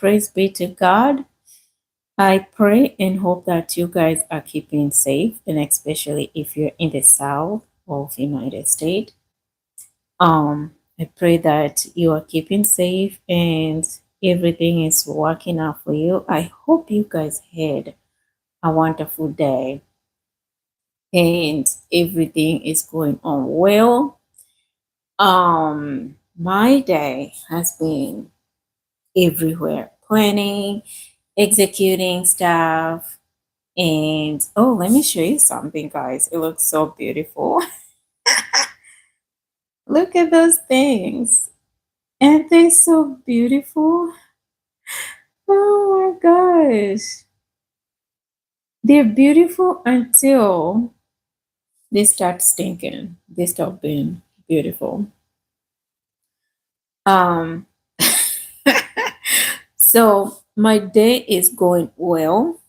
praise be to God. I pray and hope that you guys are keeping safe, and especially if you're in the south of United States. I pray that you are keeping safe and everything is working out for you. I hope you guys had a wonderful day and everything is going on well. My day has been everywhere, planning, executing stuff, and oh, let me show you something, guys. It looks so beautiful. Look at those things. Aren't they so beautiful? Oh my gosh. They're beautiful until they start stinking. They stop being beautiful. Um so my day is going well.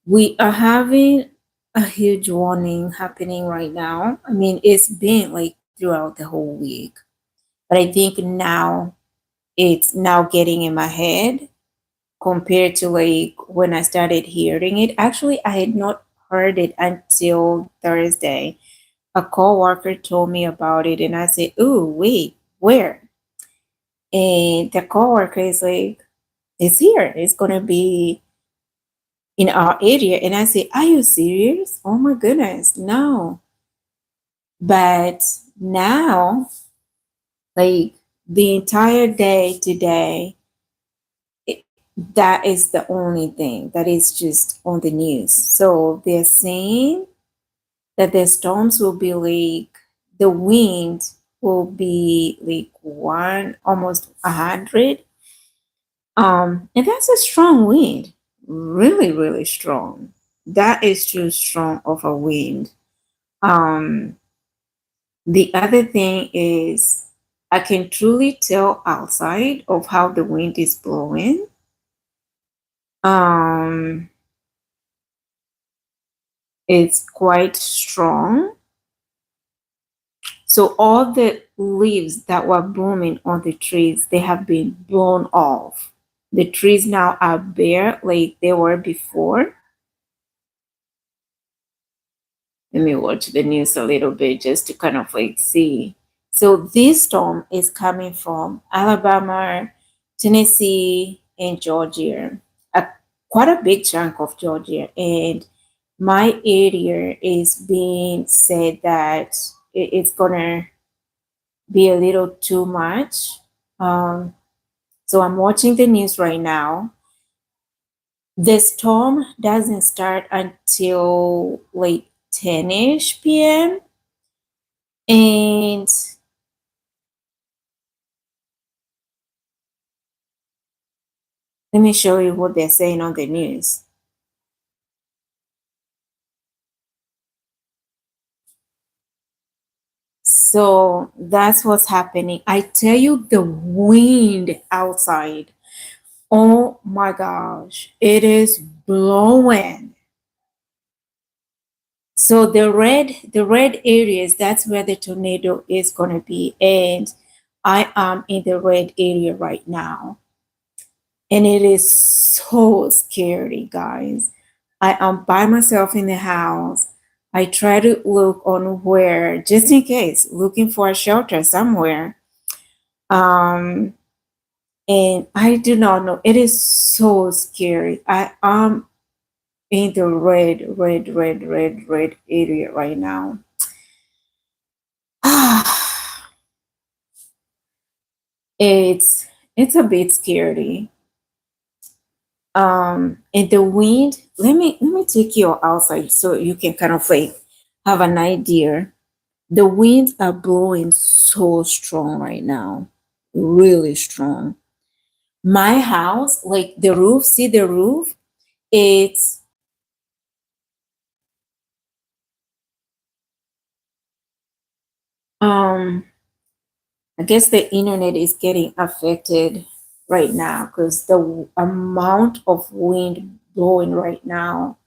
We are having a huge warning happening right now. I mean, it's been like throughout the whole week, but I think now it's now getting in my head compared to like when I started hearing it. Actually, I had not heard it until Thursday. A coworker told me about it, and I said, "Ooh, wait, where?" And the coworker is like, "It's here. It's gonna be in our area." And I say, "Are you serious? Oh my goodness, no!" But now, like the entire day today, that is the only thing that is just on the news. So they're saying that the storms will be like the wind will be like one almost 100. And that's a strong wind, really, really strong. That is too strong of a wind. Um, the other thing is I can truly tell outside of how the wind is blowing. Um, it's quite strong. So all the leaves that were blooming on the trees, they have been blown off. The trees now are bare like they were before. Let me watch the news a little bit just to kind of like see. So this storm is coming from Alabama, Tennessee, and Georgia. A, quite a big chunk of Georgia. And my area is being said that it's gonna be a little too much. Um, so I'm watching the news right now. The storm doesn't start until like 10-ish p.m. And let me show you what they're saying on the news. So that's what's happening. I tell you, the wind outside. Oh my gosh, it is blowing. So the red areas, that's where the tornado is gonna be. And I am in the red area right now. And it is so scary, guys. I am by myself in the house. I try to look on where, just in case, looking for a shelter somewhere. Um, and I do not know. It is so scary. I am in the red area right now. it's it's a bit scary. And the wind, let me take you outside so you can kind of like have an idea. The winds are blowing so strong right now, really strong. My house, like the roof, see the roof, it's um I guess the internet is getting affected right now because the amount of wind blowing right now,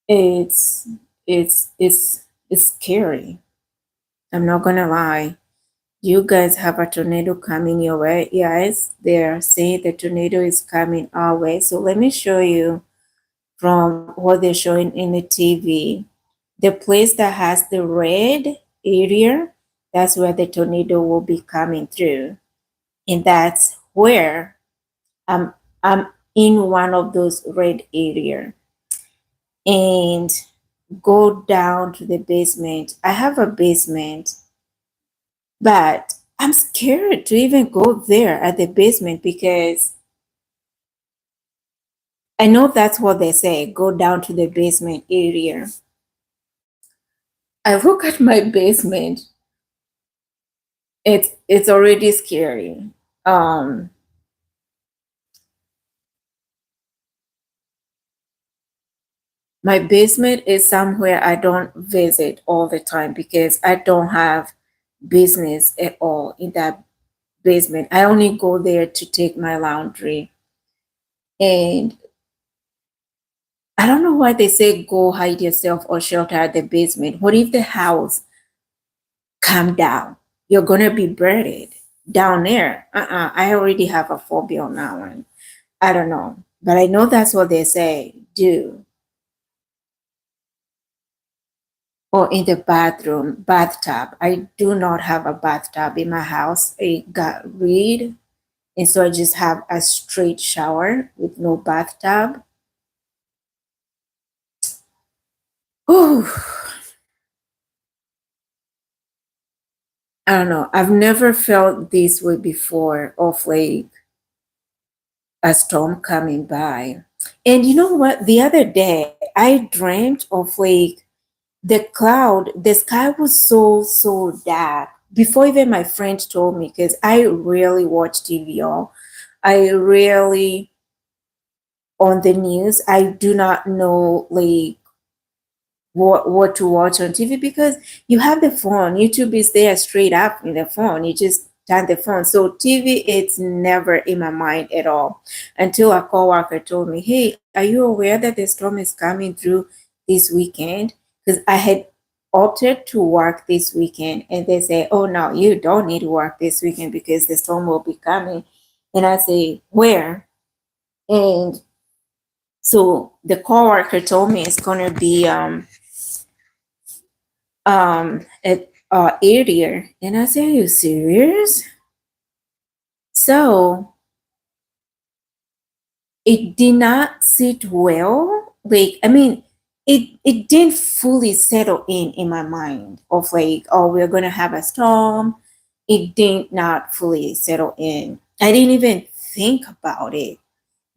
it's it's scary. I'm not gonna lie. You guys have a tornado coming your way. Yes, they're saying the tornado is coming our way. So let me show you from what they're showing in the TV. The place that has the red area, that's where the tornado will be coming through. And that's where I'm I'm in one of those red area. And go down to the basement. I have a basement, but I'm scared to even go there at the basement because I know that's what they say, go down to the basement area. I look at my basement, it's already scary. Um my basement is somewhere I don't visit all the time because I don't have business at all in that basement. I only go there to take my laundry. And I don't know why they say go hide yourself or shelter at the basement. What if the house come down? You're gonna be buried down there. I already have a phobia on that one. I don't know, but I know that's what they say. Do or in the bathtub. I do not have a bathtub in my house. It got rid, and so I just have a straight shower with no bathtub. Oh, I don't know. I've never felt this way before of like a storm coming by. And you know what? The other day I dreamt of like the sky was so dark. Before even my friend told me, because I rarely watch TV, y'all. I rarely on the news. I do not know like what to watch on TV because you have the phone. YouTube is there straight up in the phone. You just turn the phone. So TV, it's never in my mind at all until a coworker told me, "Hey, are you aware that the storm is coming through this weekend?" Because I had opted to work this weekend, and they say, "Oh no, you don't need to work this weekend because the storm will be coming." And I say, "Where?" And so the coworker told me it's gonna be at area, and I said, are you serious? So it did not sit well. Like, I mean, it didn't fully settle in my mind of like, oh, we're gonna have a storm. It did not fully settle in. I didn't even think about it.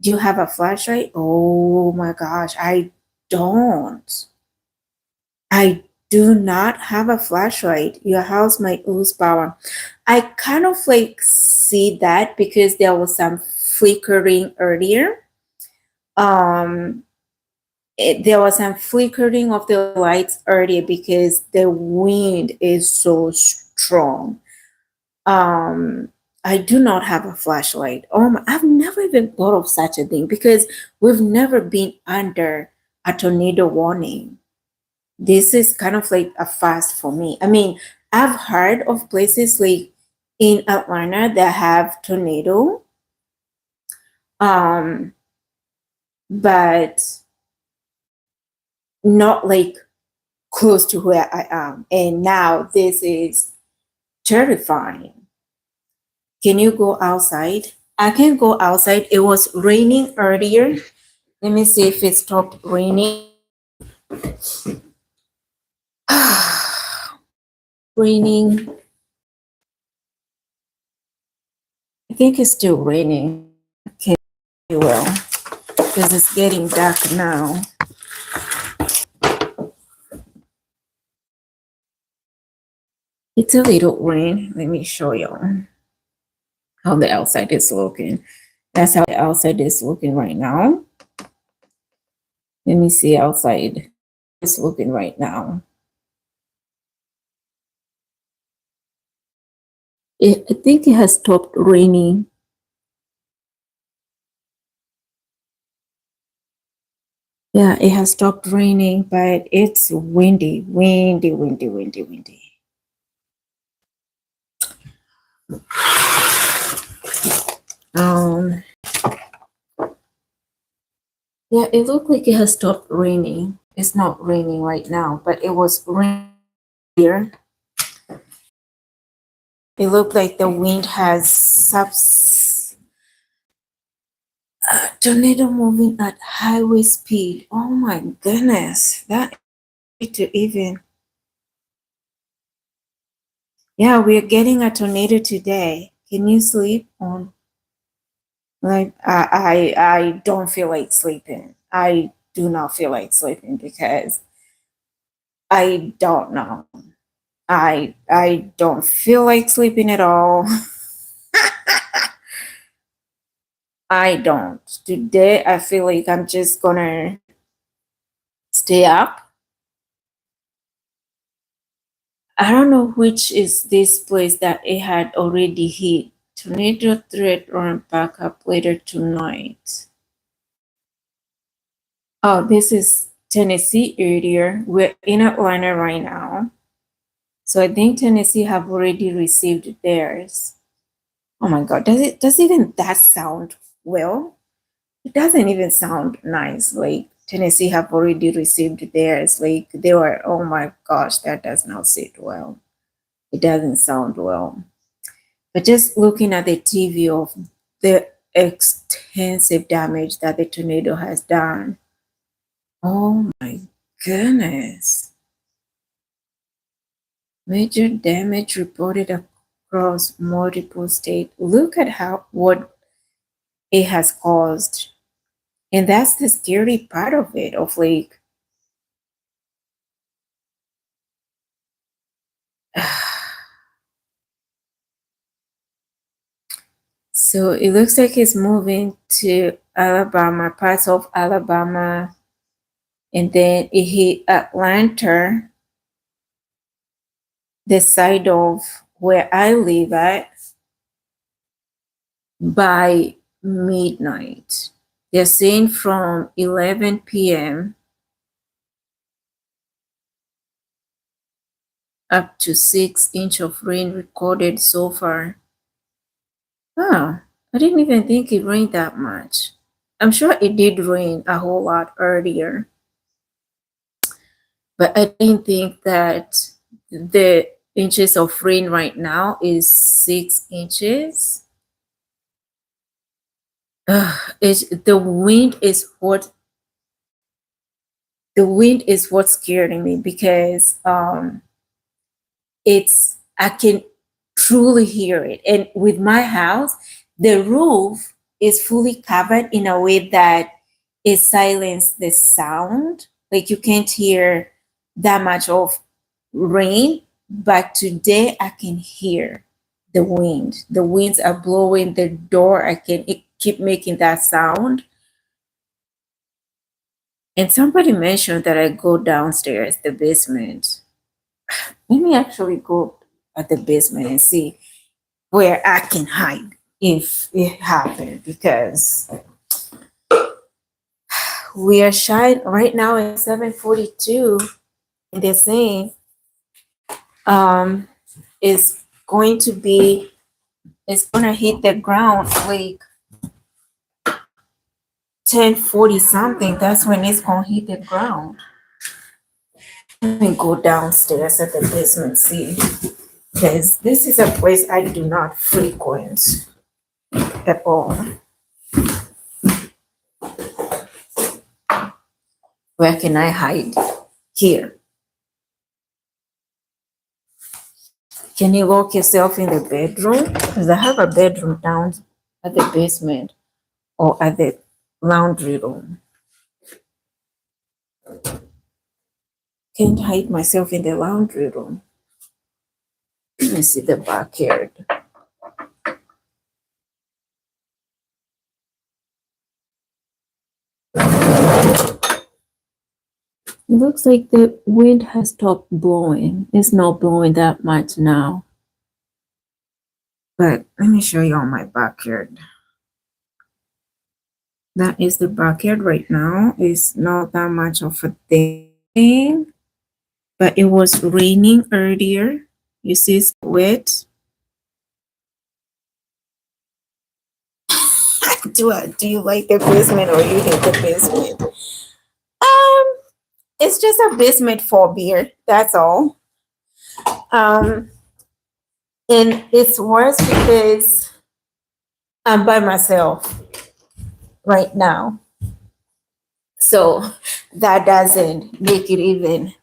Do you have a flashlight? Oh my gosh, I don't. I do not have a flashlight. Your house might lose power. I kind of like see that because there was some flickering earlier. Um, there was some flickering of the lights earlier because the wind is so strong. Um, I do not have a flashlight. I've never even thought of such a thing because we've never been under a tornado warning. This is kind of like a fast for me. I mean, I've heard of places like in Atlanta that have tornado, um, but not like close to where I am. And now this is terrifying. Can you go outside? I can go outside. It was raining earlier. Let me see if it stopped raining. Raining. I think it's still raining. Okay, well, because it's getting dark now. It's a little rain. Let me show you how the outside is looking. That's how the outside is looking right now. Let me see outside. It's looking right now. I think it has stopped raining. Yeah, it has stopped raining, but it's windy, windy, windy, windy, windy. Um, yeah, it looked like it has stopped raining. It's not raining right now, but it was raining here. It looked like the wind has tornado moving at highway speed. Oh my goodness, that to even. Yeah, we're getting a tornado today. Can you sleep on? Like I don't feel like sleeping. I do not feel like sleeping because I don't know. I don't feel like sleeping at all. I don't. Today I feel like I'm just gonna stay up. I don't know which is this place that it had already hit. Tornado threat or backup later tonight. Oh, this is Tennessee area. We're in Atlanta right now. So I think Tennessee have already received theirs. Oh my God, does even that sound well? It doesn't even sound nice. Like Tennessee have already received theirs. Like they were, oh my gosh, that does not sit well. It doesn't sound well. But just looking at the TV of the extensive damage that the tornado has done. Oh my goodness. Major damage reported across multiple states. Look at what it has caused. And that's the scary part of it, of like so it looks like it's moving to Alabama, parts of Alabama, and then it hit Atlanta, the side of where I live at, by midnight. They're saying from 11 p.m. up to 6 inches of rain recorded so far. Oh, I didn't even think it rained that much. I'm sure it did rain a whole lot earlier, but I didn't think that the inches of rain right now is 6 inches. It's the wind is what's scaring me because I can truly hear it. And with my house, the roof is fully covered in a way that it silences the sound. Like you can't hear that much of rain. But today I can hear the wind. The winds are blowing the door. It keep making that sound. And somebody mentioned that I go downstairs, the basement. Let me actually go at the basement and see where I can hide if it happened because we are shy right now at 7:42 and they're saying um it's going to be it's gonna hit the ground like 10:40 something. That's when it's gonna hit the ground. Let me go downstairs at the basement see because this is a place I do not frequent at all. Where can I hide? Here. Can you lock yourself in the bedroom? Because I have a bedroom down at the basement or at the laundry room. Can't hide myself in the laundry room. Let me see the backyard. It looks like the wind has stopped blowing. It's not blowing that much now. But let me show you on my backyard. That is the backyard right now. It's not that much of a thing, but it was raining earlier. You see it's wet. Do you like the basement or you hate the basement? It's just a basement for beer. That's all. Um, and it's worse because I'm by myself right now. So that doesn't make it even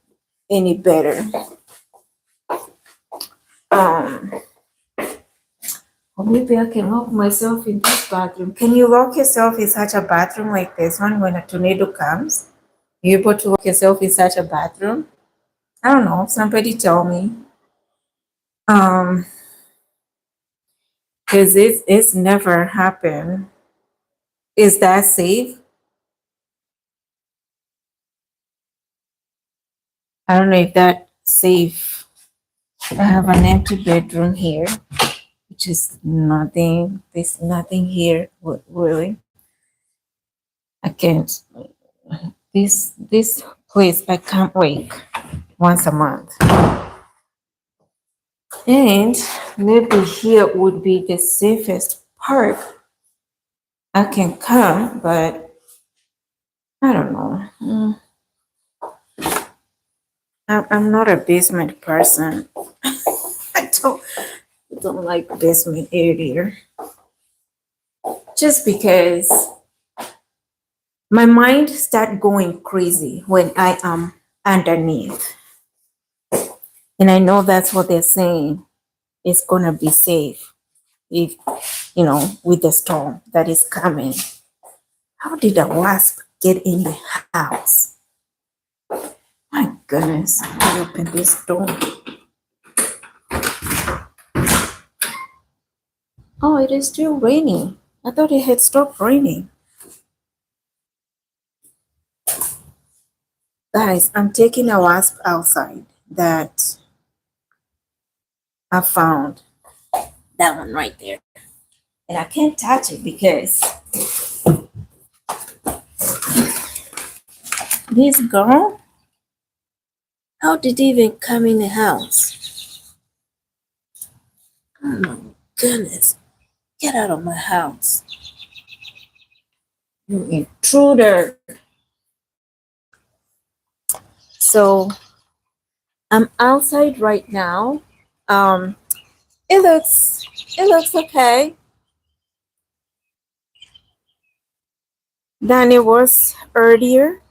any better. Um, or maybe I can lock myself in this bathroom. Can you lock yourself in such a bathroom like this one when a tornado comes? You able to lock yourself in such a bathroom? I don't know. Somebody tell me. Um, because it's never happened. Is that safe? I don't know if that's safe. I have an empty bedroom here, which is nothing. There's nothing here, really. I can't. This place I can't wait once a month, and maybe here would be the safest part. I can come, but I don't know. I'm not a basement person. I don't like basement area just because my mind start going crazy when I am underneath. And I know that's what they're saying. It's gonna be safe if with the storm that is coming. How did a wasp get in the house? My goodness, I opened this door. Oh, it is still raining. I thought it had stopped raining. Guys, I'm taking a wasp outside that I found. That one right there. And I can't touch it because this girl, how did it even come in the house? Oh my goodness. Get out of my house. You intruder. So I'm outside right now. It looks okay than it was earlier.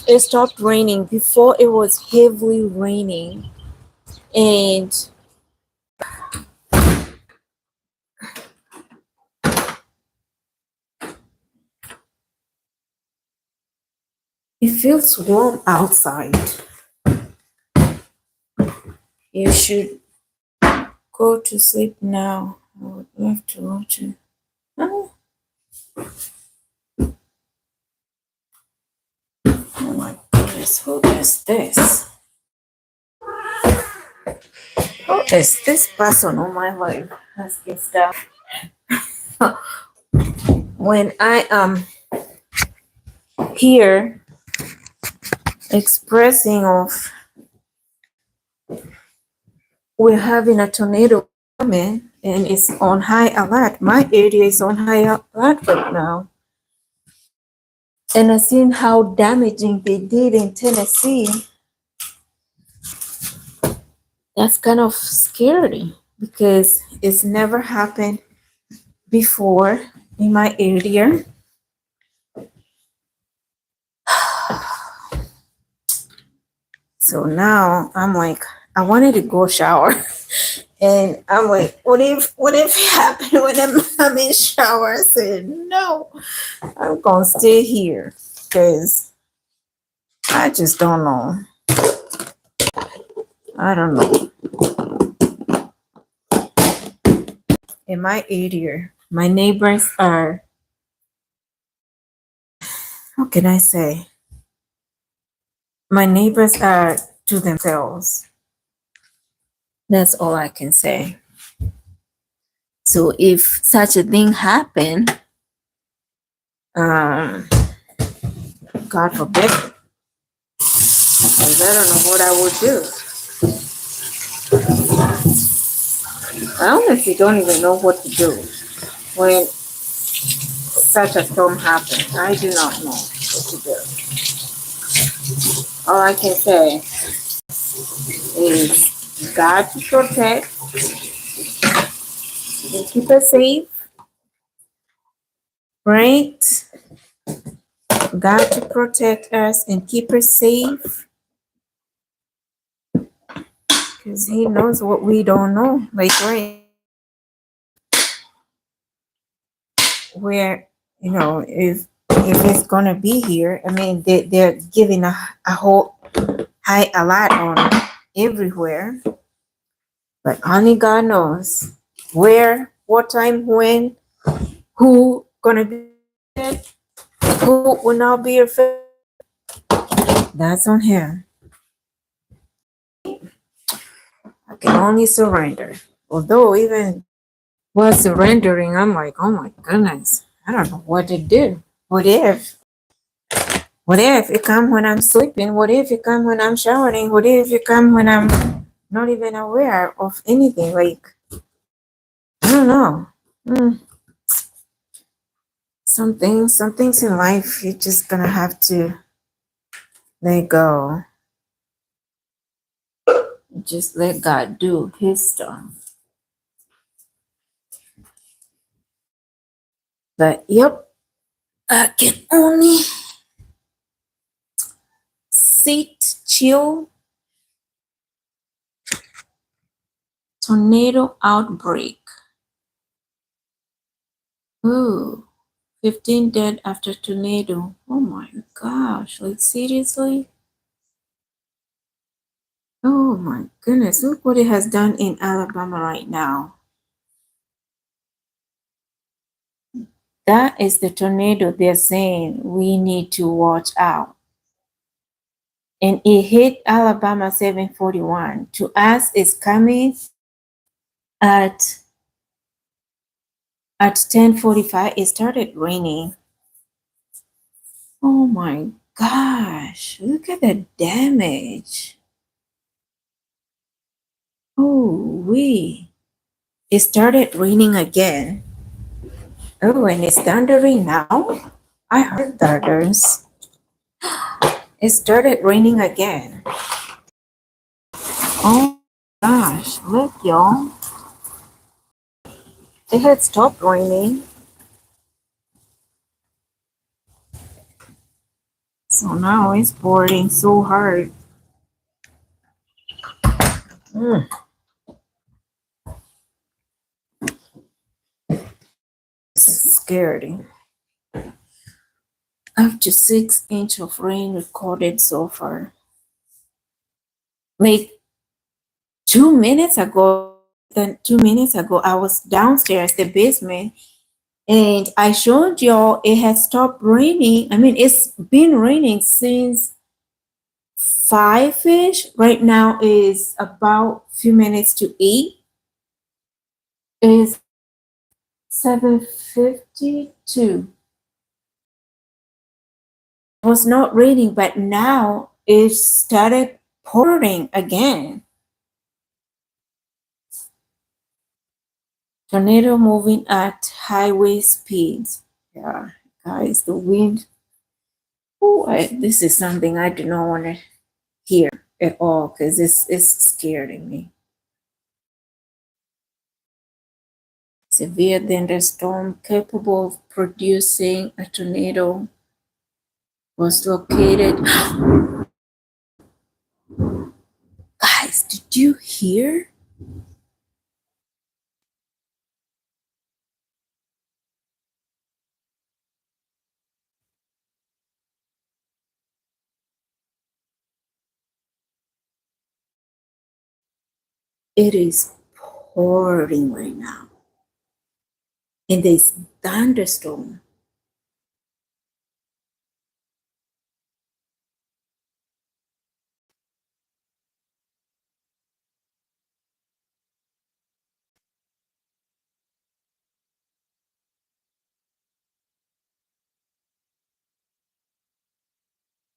It stopped raining. Before it was heavily raining, and it feels warm outside. You should go to sleep now. I would love to watch it. Oh, oh my goodness, who is this? Who is this person on my life asking stuff? When I am here expressing of we're having a tornado coming and it's on high alert. My area is on high alert right now. And I've seen how damaging they did in Tennessee. That's kind of scary because it's never happened before in my area. So now I'm like, I wanted to go shower. And I'm like, what if it happened when I'm in shower? I said, no, I'm gonna stay here because I just don't know. I don't know. In my area, my neighbors are, how can I say? My neighbors are to themselves. That's all I can say. So if such a thing happened, God forbid, because I don't know what I would do. I honestly don't even know what to do when such a storm happens. I do not know what to do. All I can say is God to protect and keep us safe, right? God to protect us and keep us safe because He knows what we don't know. Like, right, where, if it's gonna be here, I mean, they're giving a whole a lot on everywhere, but only God knows where, what time, when, who gonna be affected, who will not be affected. That's on Him. I can only surrender. Although even while surrendering, I'm like, oh my goodness, I don't know what to do. What if? What if it come when I'm sleeping? What if it come when I'm showering? What if it come when I'm not even aware of anything? Like, I don't know. Mm, some things in life you're just gonna have to let go. Just let God do His stuff. But yep, I can only sit, chill. Tornado outbreak. Ooh, 15 dead after tornado. Oh my gosh, like seriously? Oh my goodness, look what it has done in Alabama right now. That is the tornado they're saying we need to watch out. And it hit Alabama 741. To us, it's coming at 10:45. It started raining. Oh my gosh, look at the damage. Oh, it started raining again. Oh, and it's thundering now? I heard thunders. It started raining again. Oh gosh, look, y'all. It had stopped raining. So now it's pouring so hard. Mm, it's scary. Up to 6 inches of rain recorded so far. Like 2 minutes ago, I was downstairs, the basement, and I showed y'all it had stopped raining. I mean, it's been raining since 5-ish. Right now is about few minutes to 8. It's 7:52. It was not raining, but now it started pouring again. Tornado moving at highway speeds. Yeah, guys, the wind. Oh, this is something I do not want to hear at all because it's scaring me. Severe thunderstorm capable of producing a tornado was located. Guys, did you hear? It is pouring right now. And there's thunderstorm.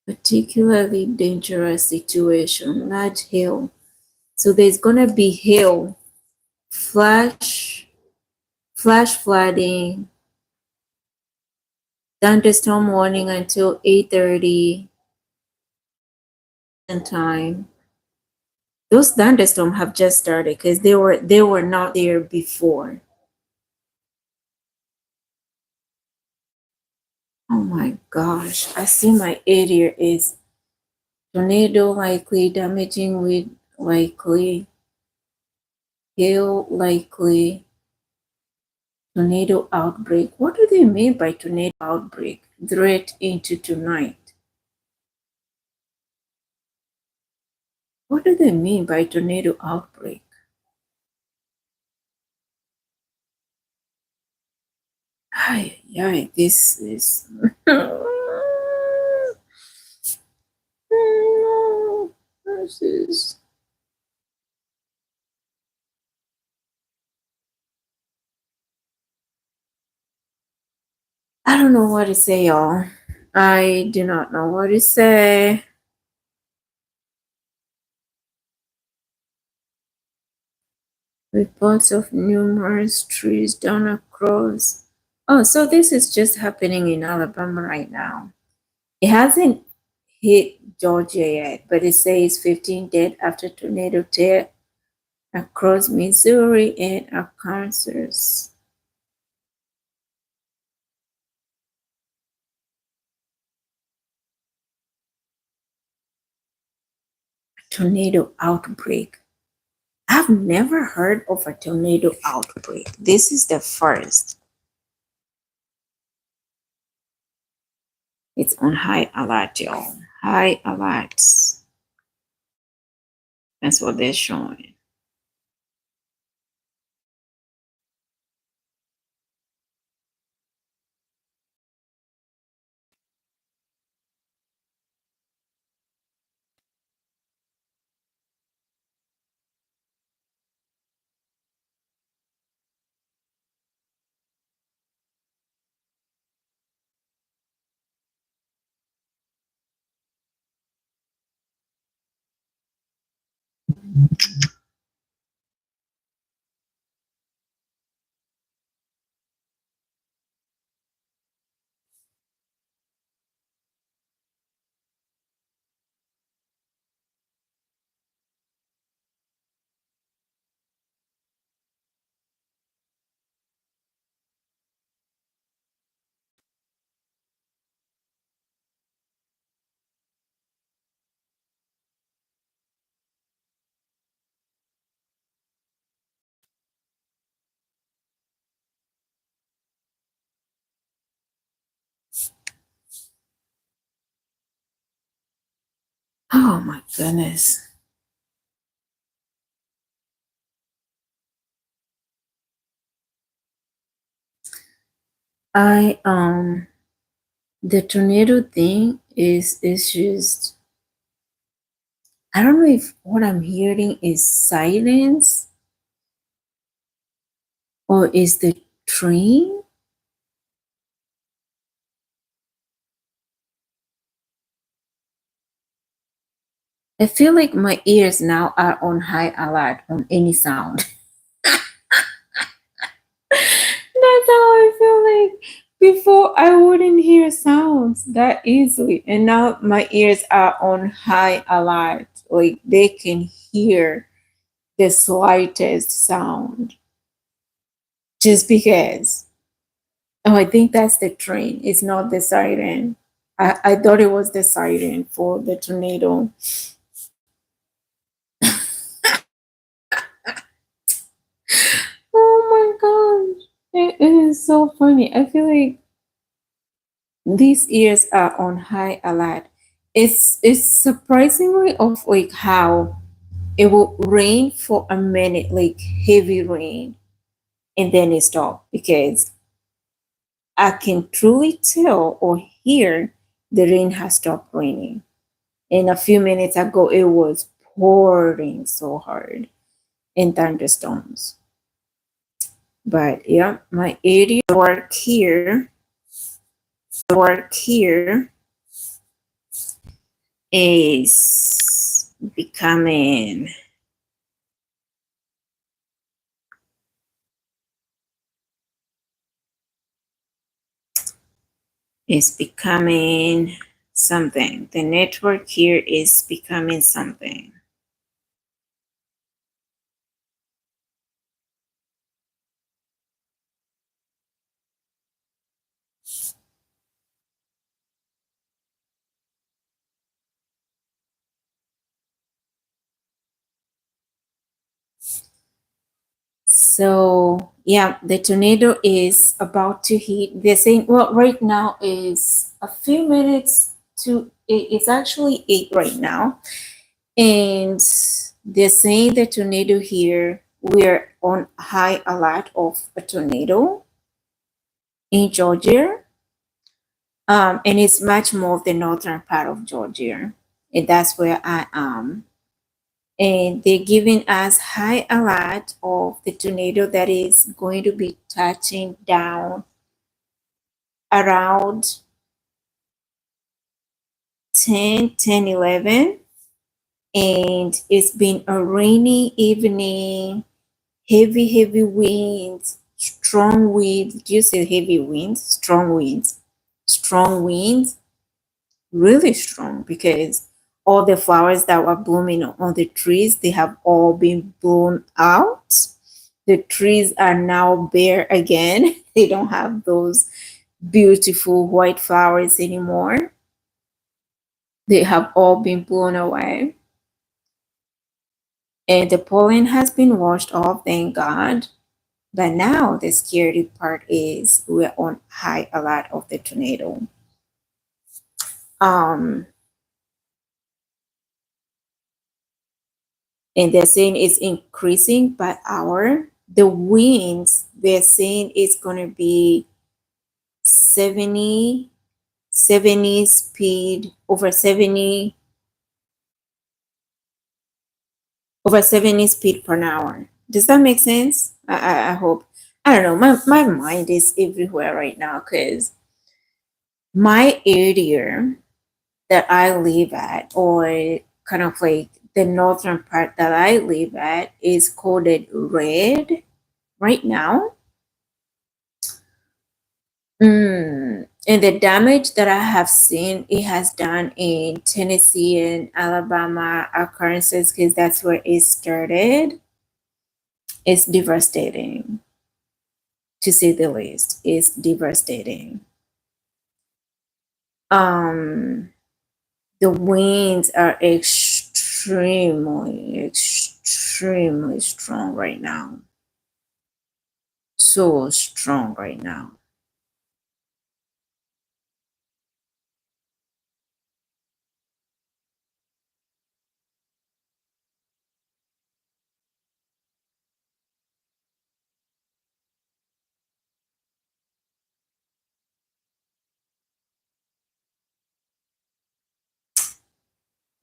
Particularly dangerous situation, large hail. So there's gonna be hail flash flooding, thunderstorm warning until 8:30 time. Those thunderstorms have just started because they were not there before. Oh my gosh, I see my area is tornado likely, damaging wind likely, hail likely, tornado outbreak. What do they mean by tornado outbreak? Threat into tonight. What do they mean by tornado outbreak? Ay, ay, this is. This is. I don't know what to say, y'all. I do not know what to say. Reports of numerous trees down across. Oh, so this is just happening in Alabama right now. It hasn't hit Georgia yet, but it says 15 dead after tornado tear across Missouri and Arkansas. Tornado outbreak. I've never heard of a tornado outbreak. This is the first. It's on high alert, y'all. High alerts. That's what they're showing. Oh my goodness. I the tornado thing is just, I don't know if what I'm hearing is silence or is the train. I feel like my ears now are on high alert on any sound. That's how I feel like before I wouldn't hear sounds that easily. And now my ears are on high alert. Like they can hear the slightest sound just because. Oh, I think that's the train. It's not the siren. I thought it was the siren for the tornado. Oh my gosh. It is so funny. I feel like these ears are on high alert. It's surprisingly of like how it will rain for a minute, like heavy rain, and then it stops because I can truly tell or hear the rain has stopped raining. And a few minutes ago, it was pouring so hard in thunderstorms. But yeah, my area work here is becoming is becoming something. The network here is becoming something. So yeah, the tornado is about to hit. They're saying, well, right now is a few minutes to. It's actually 8 right now, and they're saying the tornado here. We're on high alert of a tornado in Georgia, and it's much more of the northern part of Georgia, and that's where I am. And they're giving us high alert of the tornado that is going to be touching down around 10, 11, and it's been a rainy evening, heavy winds, strong winds. Do you say heavy winds? Strong winds, really strong, because all the flowers that were blooming on the trees, they have all been blown out. The trees are now bare again. They don't have those beautiful white flowers anymore. They have all been blown away. And the pollen has been washed off, thank God. But now the scary part is we're on high alert of the tornado. Um, and they're saying it's increasing by hour. The winds, they're saying it's gonna be 70, 70 speed, over 70 speed per hour. Does that make sense? I hope. I don't know. My mind is everywhere right now because my area that I live at, or kind of like the northern part that I live at, is coded red right now. And the damage that I have seen it has done in Tennessee and Alabama occurrences, because that's where it started, is devastating, to say the least. It's devastating. Um, the winds are extremely strong right now. So strong right now.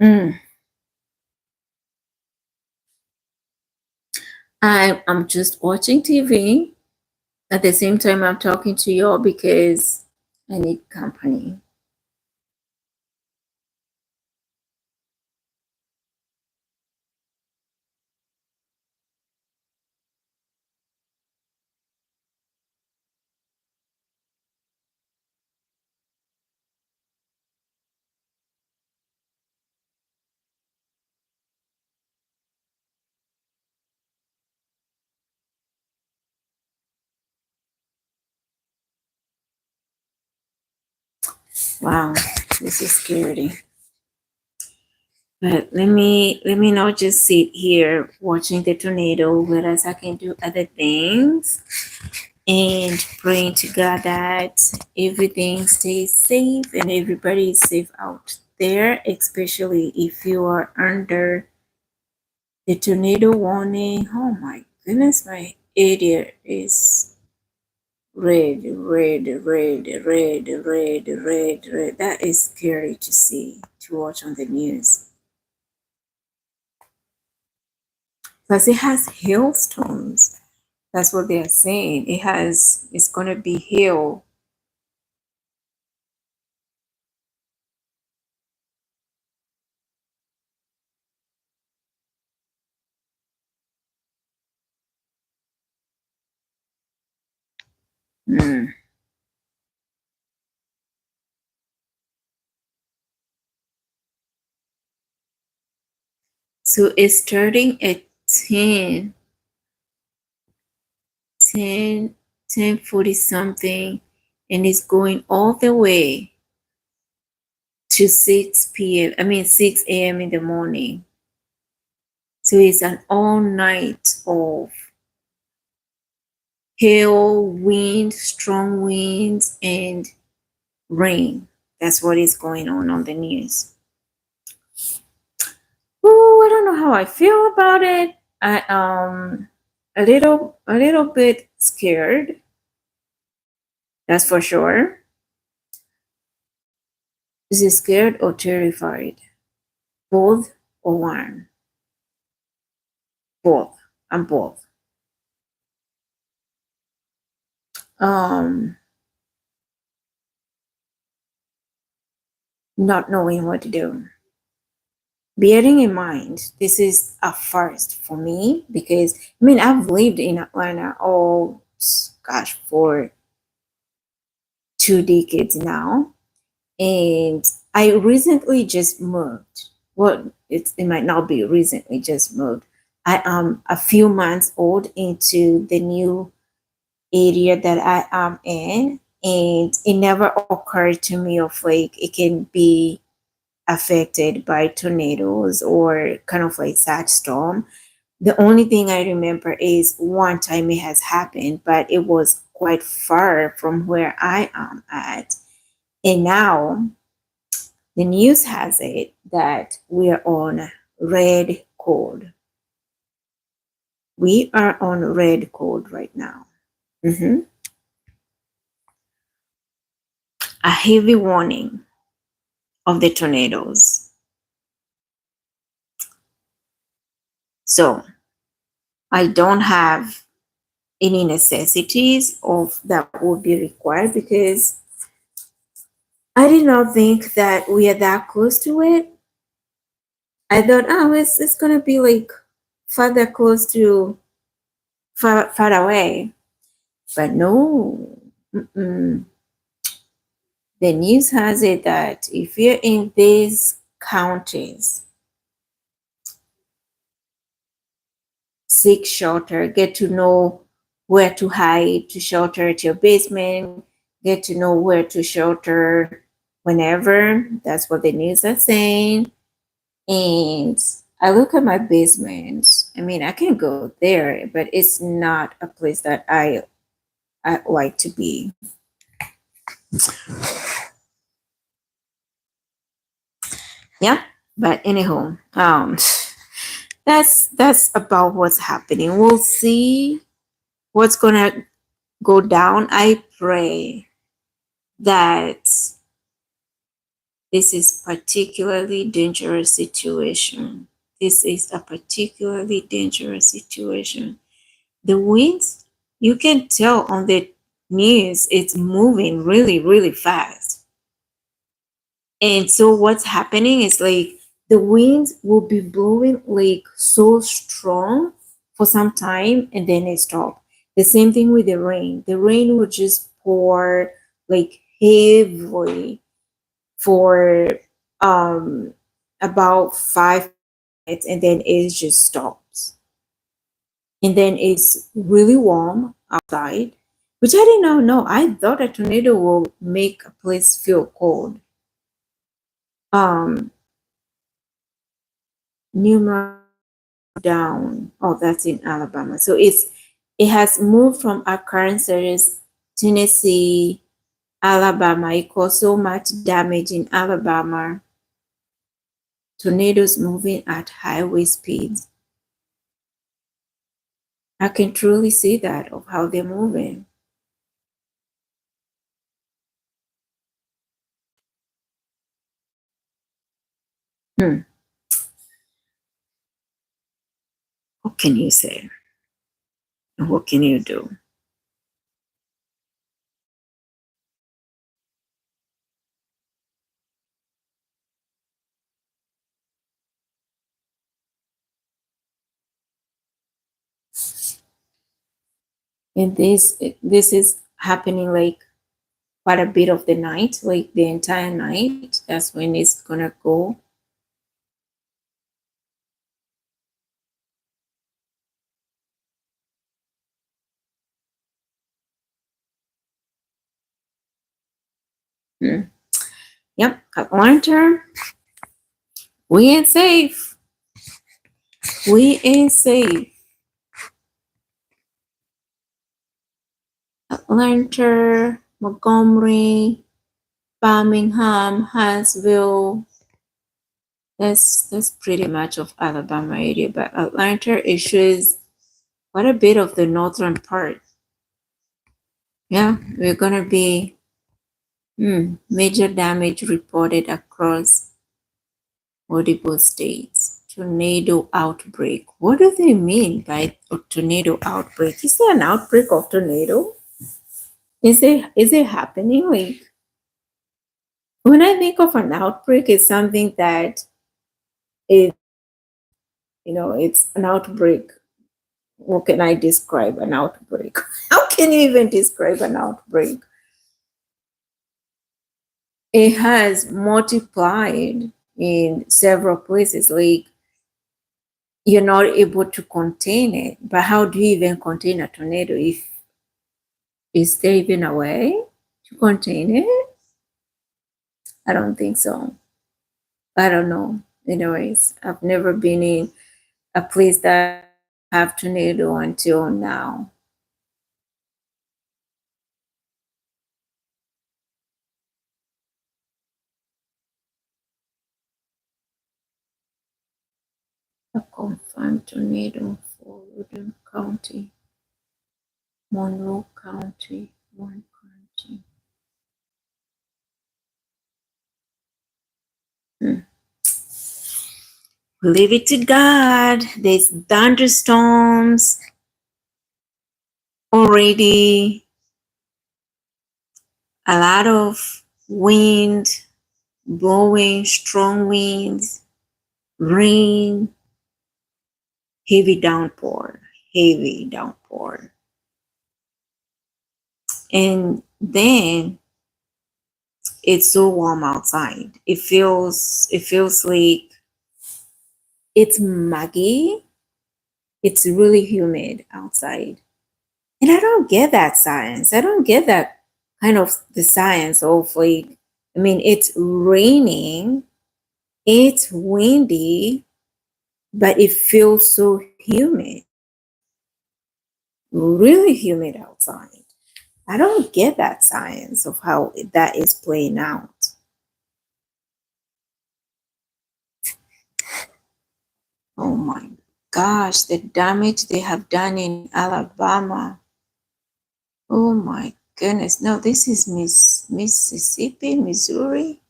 Mm. I'm just watching TV. At the same time, I'm talking to y'all because I need company. Wow, this is scary. But let me not just sit here watching the tornado, whereas I can do other things and praying to God that everything stays safe and everybody is safe out there, especially if you are under the tornado warning. Oh my goodness, my area is red. That is scary to see, to watch on the news. Plus, it has hailstones. That's what they're saying. It's gonna be hail. Mm. So it's starting at 10, 10, 10:40 something, and it's going all the way to 6 p.m. I mean 6 a.m. in the morning. So it's an all night of hail, wind, strong winds, and rain. That's what is going on the news. Oh, I don't know how I feel about it. I a little bit scared. That's for sure. Is it scared or terrified? Both or one? Both. I'm both. Um, not knowing what to do. Bearing in mind, this is a first for me because I mean I've lived in Atlanta gosh for 2 decades now, and I recently just moved. Well, it might not be recently just moved. I am a few months old into the new area that I am in, and it never occurred to me of like it can be affected by tornadoes or kind of like that storm. The only thing I remember is one time it has happened, but it was quite far from where I am at. And now the news has it that we are on red code. We are on red code right now. Mhm. A heavy warning of the tornadoes. So I don't have any necessities of that would be required because I did not think that we are that close to it. I thought, oh, it's gonna be like further close to far away, but no. Mm-mm. The news has it that if you're in these counties, seek shelter, get to know where to hide, to shelter at your basement, get to know where to shelter whenever. That's what the news are saying. And I look at my basement. I mean, I can go there, but it's not a place that I like to be. Yeah. But anyhow, that's about what's happening. We'll see what's gonna go down. I pray that this is particularly dangerous situation. This is a particularly dangerous situation. The winds, you can tell on the news, it's moving really, really fast. And so what's happening is like the winds will be blowing like so strong for some time and then it stop. The same thing with the rain. The rain will just pour like heavily for about 5 minutes and then it just stops. And then it's really warm outside, which I did not know. I thought a tornado will make a place feel cold. Um, Numa down. Oh, that's in Alabama. So it has moved from Arkansas, Tennessee, Alabama. It caused so much damage in Alabama. Tornadoes moving at highway speeds. I can truly see that of how they're moving. Hmm. What can you say? And what can you do? And this is happening like quite a bit of the night, like the entire night. That's when it's gonna go. Yep, Atlanta, we ain't safe. We ain't safe. Atlanta, Montgomery, Birmingham, Huntsville. That's pretty much of Alabama area, but Atlanta it shows quite a bit of the northern part. Yeah, we're gonna be major damage reported across multiple states. Tornado outbreak. What do they mean by a tornado outbreak? Is there an outbreak of tornado? Is it happening? Like when I think of an outbreak, it's something that is, it's an outbreak. What can I describe an outbreak? How can you even describe an outbreak? It has multiplied in several places. Like you're not able to contain it. But how do you even contain a tornado? If is there even a way to contain it? I don't think so. I don't know. Anyways, I've never been in a place that have tornado until now. A confirmed tornado for Loudoun County, Monroe County, Warren County. Leave it to God. There's thunderstorms already, a lot of wind blowing, strong winds, rain, heavy downpour, heavy downpour. And then it's so warm outside. It feels like it's muggy. It's really humid outside. And I don't get that science. I don't get that kind of the science of like, I mean, it's raining, it's windy, but it feels so humid, really humid outside. I don't get that science of how that is playing out. Oh my gosh, the damage they have done in Alabama. Oh my goodness. No, this is Mississippi, Missouri.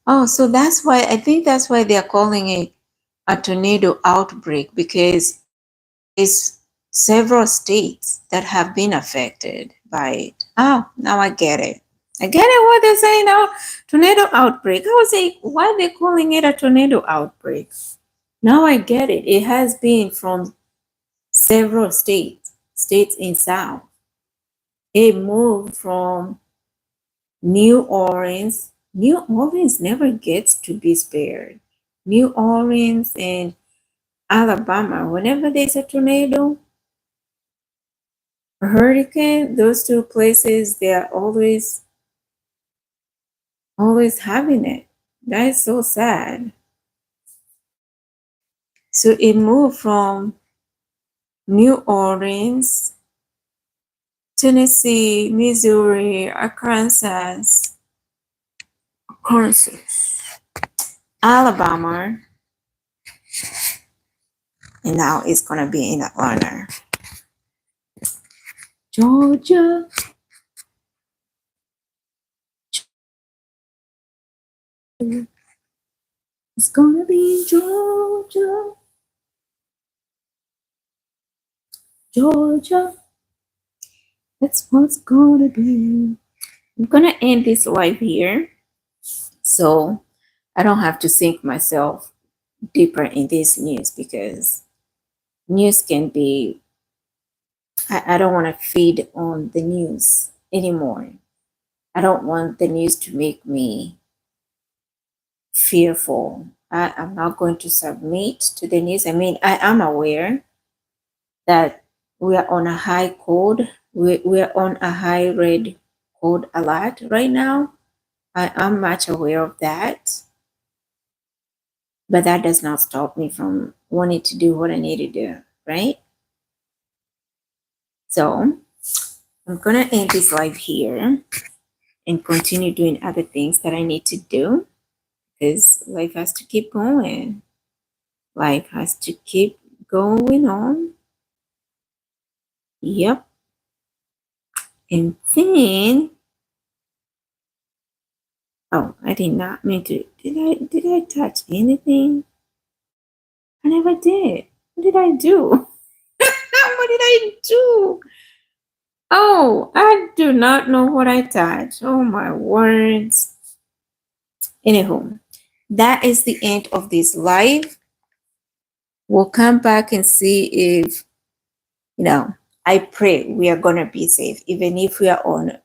Oh, so I think that's why they're calling it a tornado outbreak, because it's several states that have been affected by it. Oh, now I get it. I get it what they're saying now. Tornado outbreak. I was like, why are they calling it a tornado outbreak? Now I get it. It has been from several states in South. It moved from New Orleans. New Orleans never gets to be spared. New Orleans and Alabama, whenever there's a tornado, a hurricane, those two places, they are always having it. That is so sad. So it moved from New Orleans, Tennessee, Missouri, Arkansas, Alabama, and now it's gonna be in Atlanta. Georgia. It's gonna be in Georgia. Georgia. That's what's gonna be. I'm gonna end this live here so I don't have to sink myself deeper in this news, because news can be, I don't want to feed on the news anymore. I don't want the news to make me fearful. I'm not going to submit to the news. I mean, I am aware that we are on a high code we're on a high red code alert right now. I am much aware of that, but that does not stop me from wanting to do what I need to do, right? So I'm gonna end this live here and continue doing other things that I need to do because life has to keep going. Life has to keep going on. Yep. And then, oh, I did not mean to. Did I touch anything? I never did. What did I do? What did I do? Oh, I do not know what I touched. Oh my words. Anywho, that is the end of this live. We'll come back and see if, I pray we are gonna be safe, even if we are on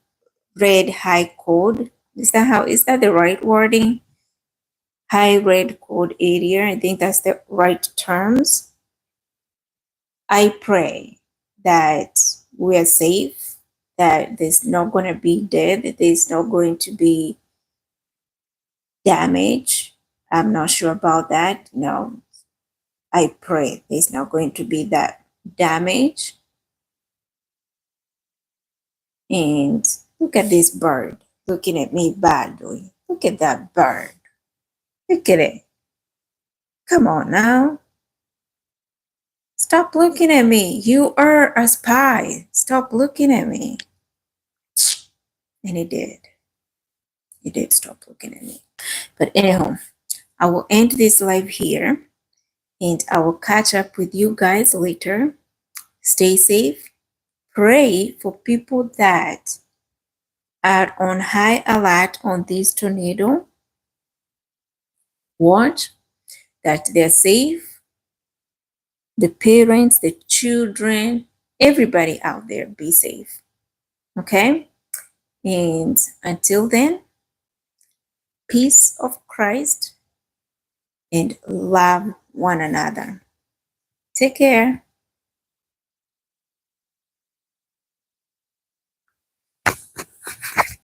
red high code. Is that the right wording? High red code area. I think that's the right terms. I pray that we are safe, that there's not going to be death, that there's not going to be damage. I'm not sure about that. No, I pray there's not going to be that damage. And look at this bird looking at me badly. Look at that bird. Look at it. Come on now. Stop looking at me. You are a spy. Stop looking at me. And he did. He did stop looking at me. But anyhow, I will end this live here and I will catch up with you guys later. Stay safe. Pray for people that are on high alert on this tornado. Watch that they're safe. The parents, the children, everybody out there, be safe. Okay? And until then, peace of Christ and love one another. Take care.